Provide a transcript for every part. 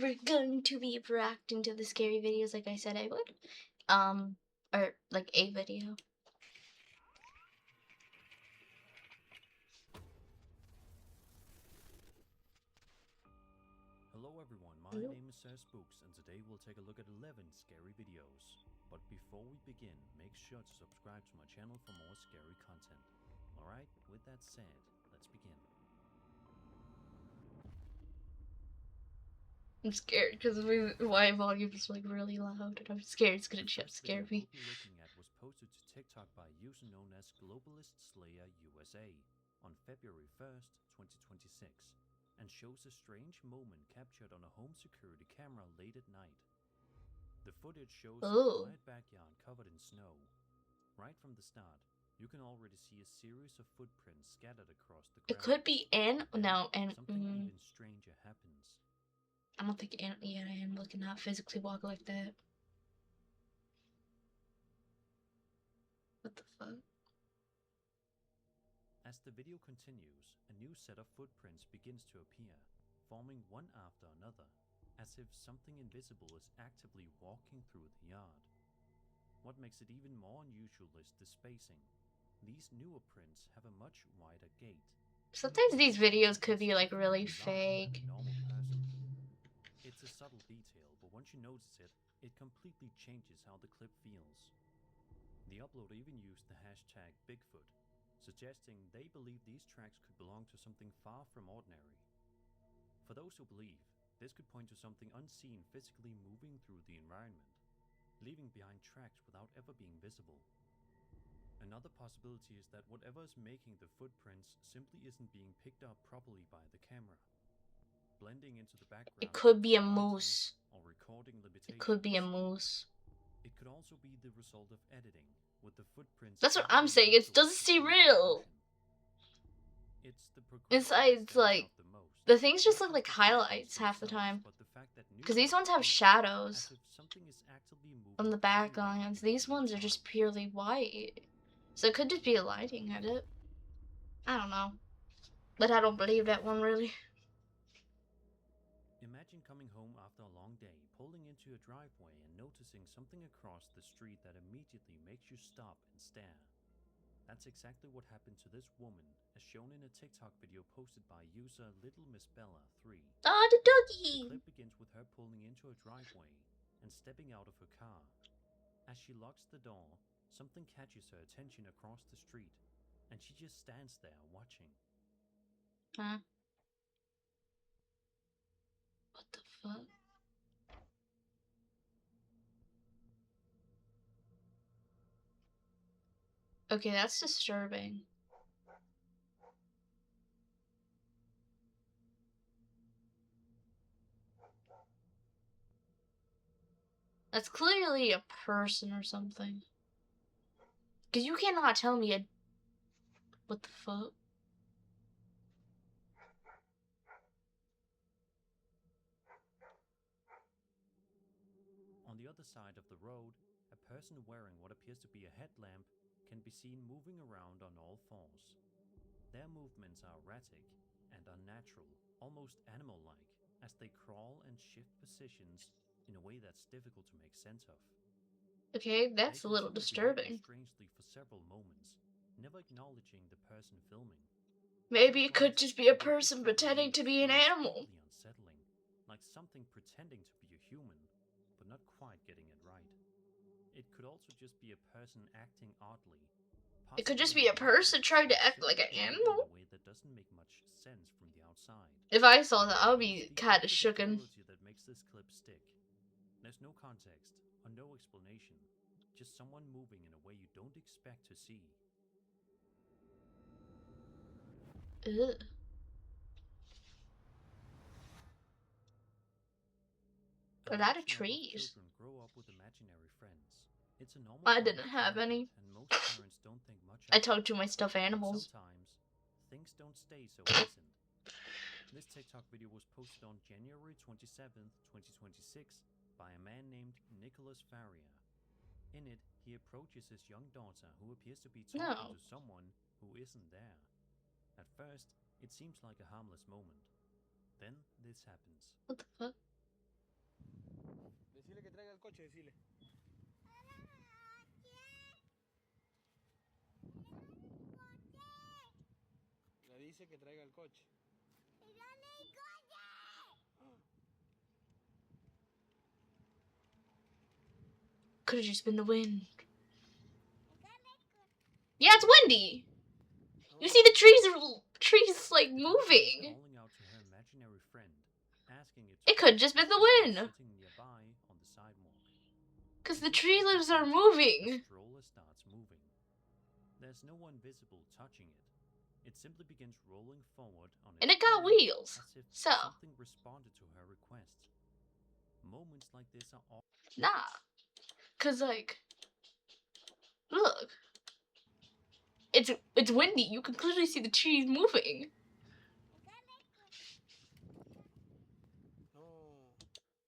we're going to be reacting to the scary videos like I said I would. Or like a video. Hello everyone, my name is Spooks, and today we'll take a look at 11 scary videos. But before we begin, make sure to subscribe to my channel for more scary content. Alright, with that said, let's begin. I'm scared because my volume is like really loud and I'm scared it's gonna jump scare me. The first video we'll be looking at was posted to TikTok by a user known as Globalist Slayer USA on February 1st, 2026, and shows a strange moment captured on a home security camera late at night. The footage shows a quiet backyard covered in snow. Right from the start, you can already see a series of footprints scattered across the ground. It could be something even stranger happens. I don't think Anne cannot physically walk like that. What the fuck? As the video continues, a new set of footprints begins to appear, forming one after another, as if something invisible is actively walking through the yard. What makes it even more unusual is the spacing. These newer prints have a much wider gait. Sometimes these videos could be like really fake. It's a subtle detail, but once you notice it, it completely changes how the clip feels. The uploader even used the hashtag Bigfoot, suggesting they believe these tracks could belong to something far from ordinary. For those who believe, this could point to something unseen physically moving through the environment, leaving behind tracks without ever being visible. Another possibility is that whatever is making the footprints simply isn't being picked up properly by the camera. Blending into the background. It could be a moose. Or recording limitations. It could be a moose. It could also be the result of editing, with the footprints. That's what I'm saying. It doesn't seem real. It's like the things just look like highlights half the time. Because these ones have shadows on the backgrounds. These ones are just purely white. So it could just be a lighting edit. I don't know. But I don't believe that one really. Imagine coming home after a long day, pulling into a driveway and noticing something across the street that immediately makes you stop and stare. That's exactly what happened to this woman, as shown in a TikTok video posted by user Little Miss Bella 3. Ah, the doggy! The clip begins with her pulling into a driveway and stepping out of her car. As she locks the door, something catches her attention across the street, and she just stands there watching. Huh? What the fuck? Okay, that's disturbing. That's clearly a person or something. Because you cannot tell me a... What the fuck? On the other side of the road, a person wearing what appears to be a headlamp can be seen moving around on all fours. Their movements are erratic and unnatural, almost animal-like, as they crawl and shift positions in a way that's difficult to make sense of. Okay, that's a little disturbing. Strangely for several moments, never acknowledging the person filming. Maybe it could just be a person pretending to be an animal. Unsettling, like something pretending to be a human, but not quite getting it right. It could also just be a person acting oddly. It could just be a person trying to act like an animal. In a way that doesn't make much sense from the outside. If I saw that, I would be kind of shooken. That makes this clip stick. There's no context or no explanation, just someone moving in a way you don't expect to see. Ugh. A lot of trees. Grow up with imaginary friends. It's a normal I didn't have any. And most parents don't think much of I talked to my stuffed animals. Sometimes things don't stay so innocent. This TikTok video was posted on January 27th, 2026 by a man named Nicholas Faria. In it, he approaches his young daughter who appears to be talking to someone who isn't there. At first, it seems like a harmless moment. Then this happens. What the fuck? Could have just been the wind. Yeah, it's windy. You see the trees like moving. Calling out to her imaginary friend, asking it It could just been the wind. sitting nearby on the sidewalk. Cause the tree limbs are moving. The stroller starts moving. There's no one visible touching it. It simply begins rolling forward on its And it got own, wheels. as if So, something responded to her request. Moments like this are all nah. Cause like, look. It's windy. You can clearly see the trees moving.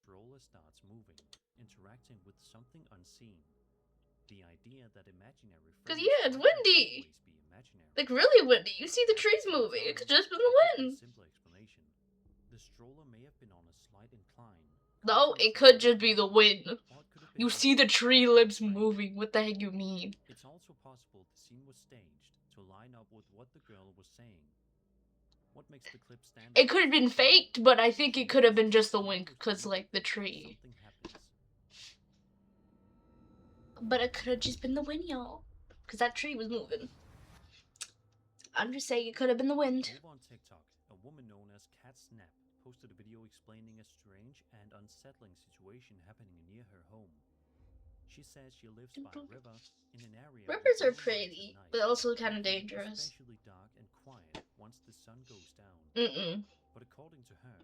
stroller starts moving, interacting with something unseen. The idea that imaginary Cause friends yeah, it's might not windy. always be imaginary. Like really windy. You see the trees moving. It could just been the wind. Simple explanation. The stroller may have been on a slight incline. No, it could just be the wind. You see the tree limbs moving. What the heck you mean? It's also possible the scene was staged to line up with what the girl was saying. What makes the clip stand It could have been faked, but I think it could have been just the wind, cause like the tree. Something happens. But it could have just been the wind, y'all. Cause that tree was moving. I'm just saying it could have been the wind. Over on TikTok, a woman known as Cat Snap posted a video explaining a strange and unsettling situation happening near her home. She says she lives by a river in an area. Rivers are with no lights at pretty, night, but also kind of making it dangerous. Especially dark and quiet once the sun goes down. But according to her,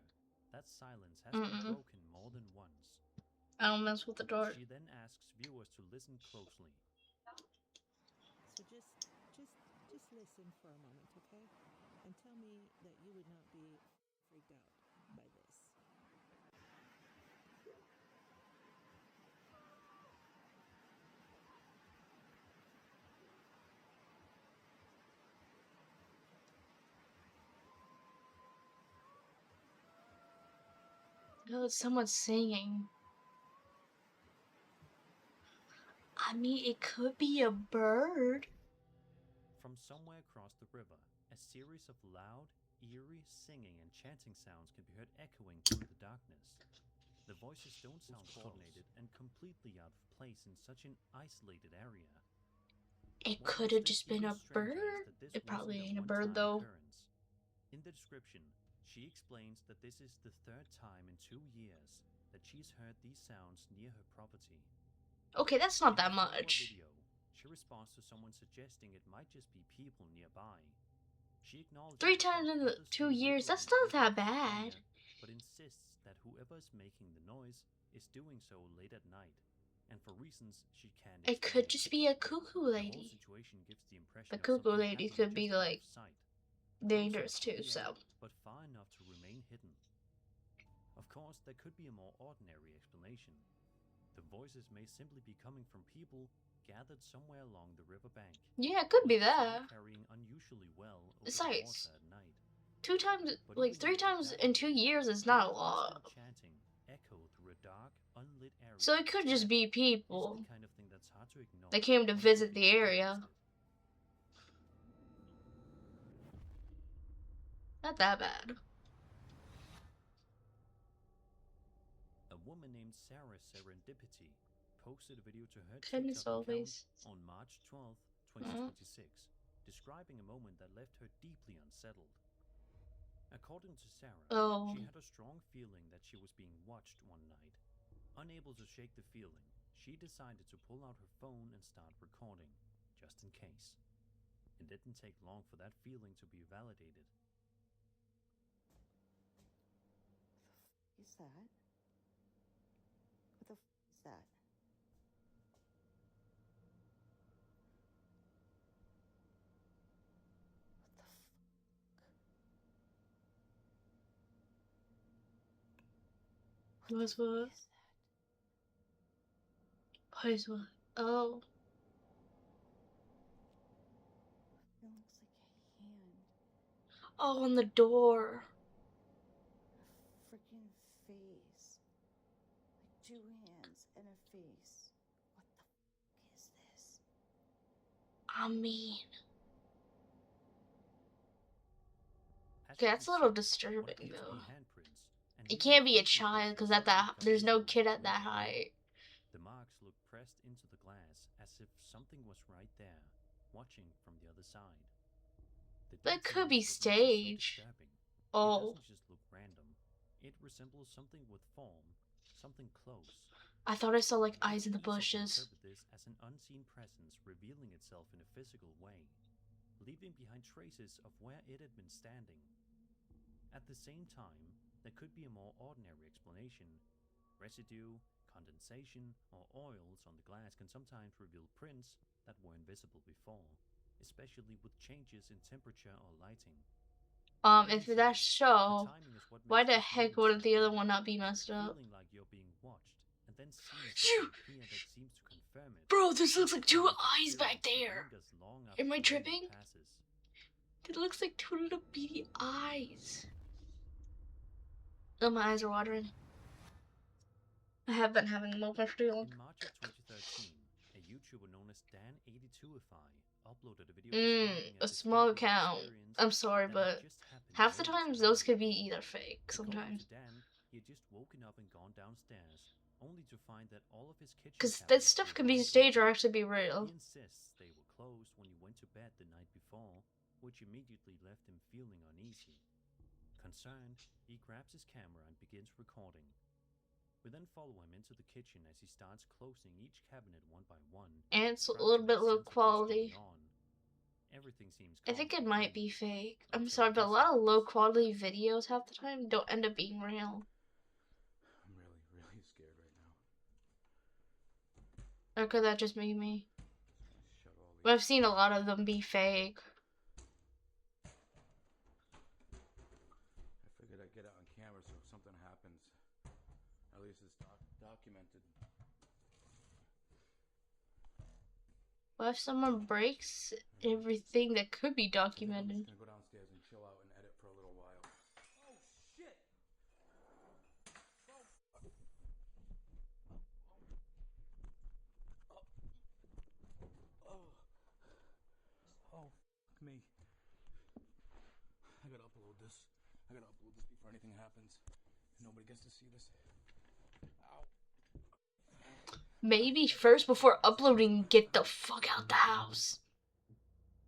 that silence has been broken more than once. I don't mess with the door. She then asks viewers to listen closely. So just listen for a moment, okay? And tell me that you would not be freaked out by this. Oh, it's someone singing. I mean, it could be a bird. From somewhere across the river, a series of loud, eerie singing and chanting sounds can be heard echoing through the darkness. The voices don't sound coordinated and completely out of place in such an isolated area. It What could makes have this just been even a stranger is bird. that this It probably wasn't ain't a bird one-time though. occurrence. In the description, she explains that this is the third time in 2 years that she's heard these sounds near her property. Okay, that's not In a that follow-up much. video, she responds to someone suggesting it might just be people nearby. She acknowledges 3 that times in the others 2 who years, that's regularly not live that in the bad. area, but insists that whoever is making the noise is doing so late at night, and for reasons she can't It could explain. just be a cuckoo The whole lady. situation gives the impression The of cuckoo something lady happening could be just out of like sight, dangerous close too, enough to so. hear, but far enough to remain hidden. Of course, there could be a more ordinary explanation. The voices may simply be coming from people gathered somewhere along the riverbank. Yeah, it could be with sound that. carrying unusually well over the Besides, water at night. 2 times, But like even 3 with times that, in 2 years is not a lot. constant chanting echo through a dark, unlit area. So it could just be It's people. the kind of thing that's hard to ignore They came to once visit you've the area. experienced it. Not that bad. A woman named Sarah Serendipity posted a video to her Goodness TikTok account always. on March 12th, 2026, describing a moment that left her deeply unsettled. According to Sarah, Oh. she had a strong feeling that she was being watched one night. Unable to shake the feeling, she decided to pull out her phone and start recording, just in case. It didn't take long for that feeling to be validated. Is that? What the is that? What's what? Is that? What's what? Oh. It looks like a hand. Oh, on the door. A freaking face. 2 hands and a face. What the f is this? I mean, As okay, you that's a can little see, what disturbing appear to be though. handprints, and It even can't be a fingerprints child because are at that suddenly there's no covered kid in at that window. height. The marks look pressed into the glass as if something was right there, watching from the other side. The That detail could be is what makes it so staged. disturbing. It Oh, doesn't just look random. It resembles something with form, something close. I thought I saw like You eyes in can the easily bushes. interpret this as an unseen presence revealing itself in a physical way, leaving behind traces of where it had been standing. At the same time, there could be a more ordinary explanation. Residue, condensation, or oils on the glass can sometimes reveal prints that were invisible before, especially with changes in temperature or lighting. If that's so, The timing is what why makes the this heck moment wouldn't the stand other out. one not be messed up? Feeling like you're being watched, and then seeing Phew! something here that seems to confirm it. Bro, this looks This like two kind of eyes back experience there. lingers long after Am I the moment tripping? passes. It looks like two little beady eyes. Oh, my eyes are watering. I have been having them open for too long. In March of 2013, a YouTuber known as Dan82ify uploaded a video describing A a small disturbing account. experience I'm sorry, that but had just happened half the later times that those night. could be either fake According sometimes. to Dan, he had just woken up and gone downstairs, only to find that all of his kitchen Because this cabinets stuff were can be wide staged or open. actually be real. He insists they were closed when he went to bed the night before, which immediately left him feeling uneasy. Concerned, he grabs his camera and begins recording. We then follow him into the kitchen as he starts closing each cabinet one by one. And it's a trying to little bit make low sense of what's quality. going on. Everything seems I think calm it for might him, be fake. I'm until sorry, but a this lot of low happens. quality videos half the time don't end up being real. I'm really scared right now. Or could that just be me? Shut all But I've seen a lot of them be fake. I figured I'd get it on camera so if something happens, at least it's documented. What if someone breaks everything that could be I'm just documented? gonna go downstairs and chill out and edit for a little while. Oh shit! Oh, fuck me. I gotta upload this. Before anything happens. Nobody gets to see this. Ow. Maybe first before uploading, get the fuck out the house.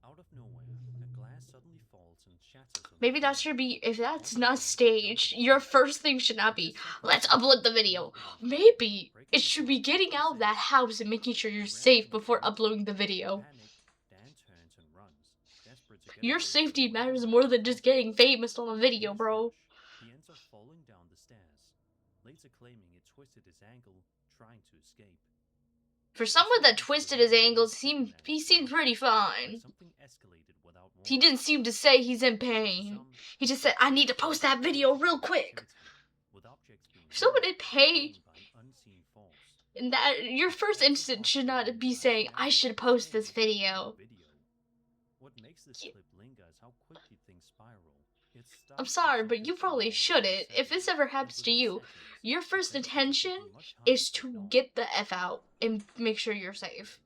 Out of nowhere, a glass suddenly falls and shatters on the Maybe that floor. should be, if that's Everyone not jumps staged, over your it. first thing should not be, let's upload the video. Maybe it should be getting out of that house and making sure you're safe before uploading the video. Panicked, Dan turns and runs, desperate to get Your away from safety the matters wild more than outcome. just getting famous on a video, In his bro. rush, he ends up falling down the stairs, later claiming he twisted his ankle trying to escape. For someone that twisted his ankles, he seemed pretty fine. Something escalated without He warning. didn't seem to say he's in pain. Some, He just said, I need to post that video real quick. with objects being If someone moved did pay, by an unseen force. and that your first instinct should not be saying, I should post this video. What makes this Yeah. clip linger is how quickly things spiral. It starts I'm with sorry, something but you probably small and shouldn't. If this unsettling, ever happens and to within you, seconds, your the first tension intention becomes much harder is to ignore. get the F out and make sure you're safe.